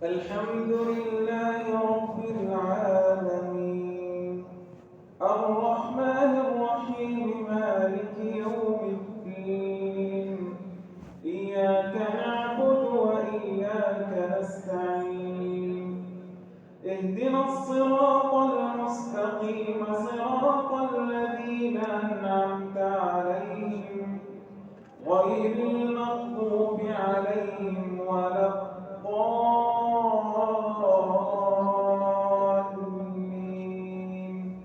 الحمد لله رب العالمين الرحمن الرحيم مالك يوم الدين إياك نعبد وإياك نستعين اهدنا الصراط المستقيم صراط الذين أنعمت عليهم غير المغضوب عليهم ولا الضالين.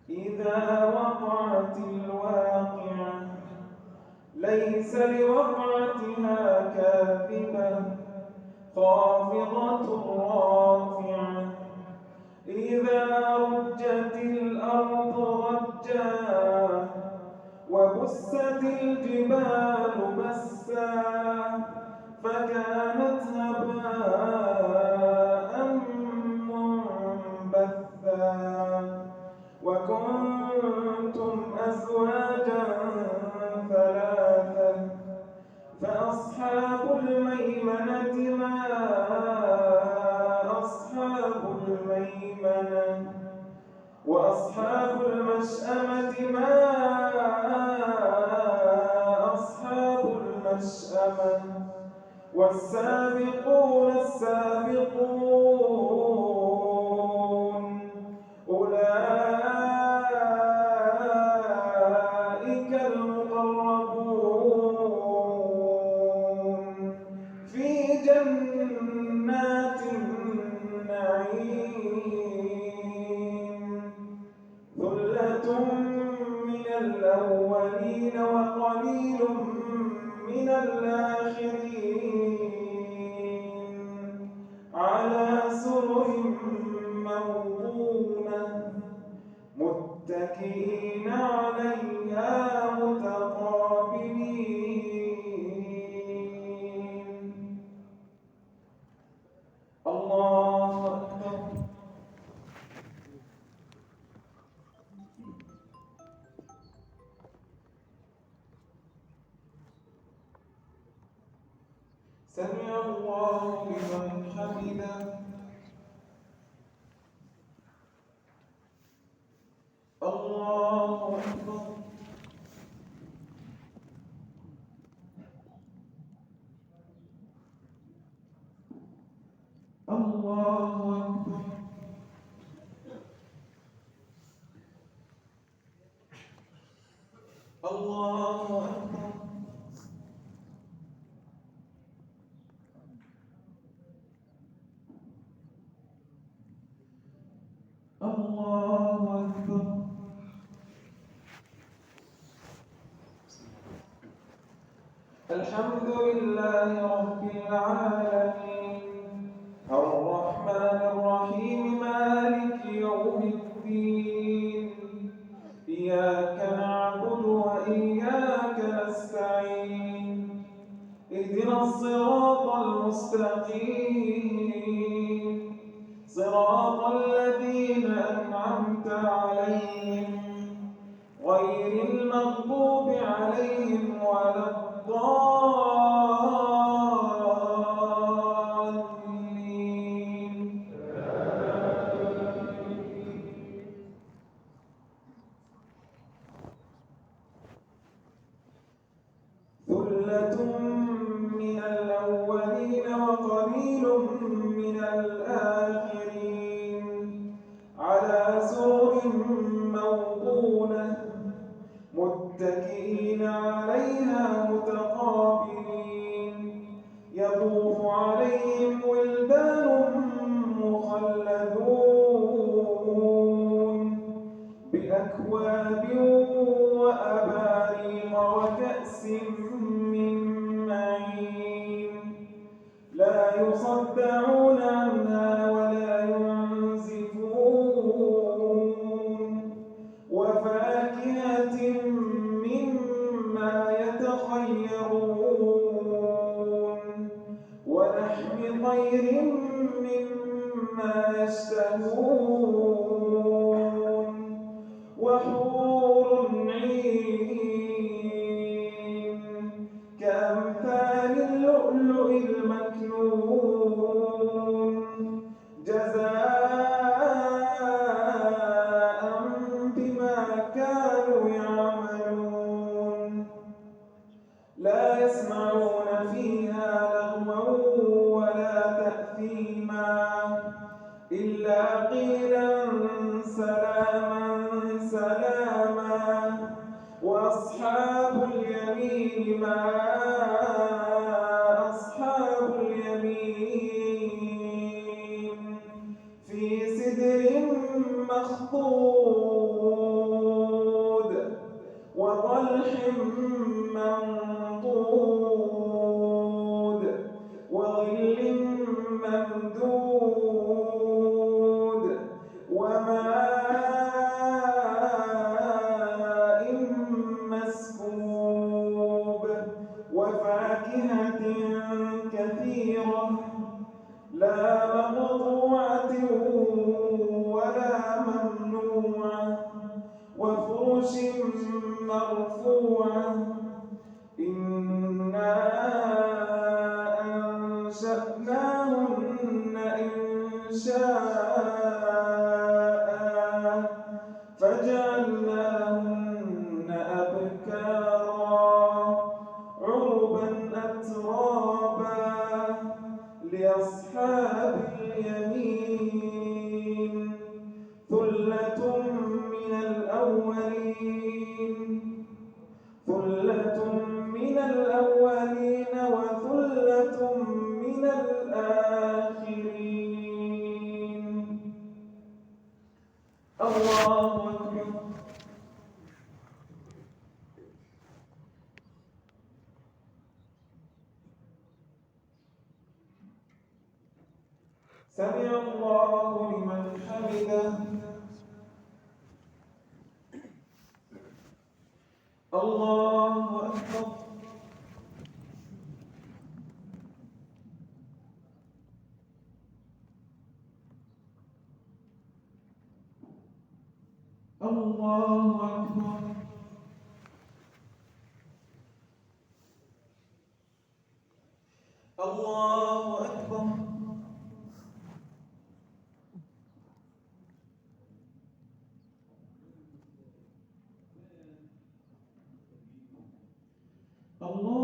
إذا وقعت الواقعة ليس لوقعتها كاذبة خافضة رافعة إذا رجت الأرض رجا وبست الجبال بسا فكانت هباء منبثا وكنتم أزواجا ثلاثة فأصحاب الميمنة ما أصحاب الميمنة وأصحاب المشأمة ما أصحاب المشأمة والسابقون السابقون أولئك المقربون في جنات النعيم ثلة من الأولين وقليل من الآخرين على سرر موضونة متكئين عليها متقابلين. الله أكبر. سمع الله لمن حمده. الله أكبر. الله أكبر. الله أكبر. الله أكبر. الحمد لله رب العالمين الرحمن الرحيم مالك يوم الدين إياك نعبد وإياك نستعين اهدنا الصراط المستقيم صراط الذين أنعمت عليهم غير المغضوب عليهم ولا الضالين. ثلة من الأولين وقليل من الآخرين على سرر موضونة متكئين عليها متقابلين يطوف عليهم ولدان مخلدون بأكواب وأباريق وكأس من معين لا يصدعون عنها ولا ينزفون وفاكهة مما يتخيرون ولحم طير اليمين ما أصحاب اليمين في سدر مخضود وطلح منضود وظل ممدود وماء مسكوب وفاكهة كثيرة لا مقطوعة ولا ممنوعة وفرش مرفوعة إنا أنشأناهن إنشاء فجعلناهن أبكارا عربا أترابا لأصحاب اليمين ثلة من الأولين وثلة من الآخرين. الله أكبر. سمع الله لمن حمده. الله أكبر. الله أكبر. الله أكبر. الله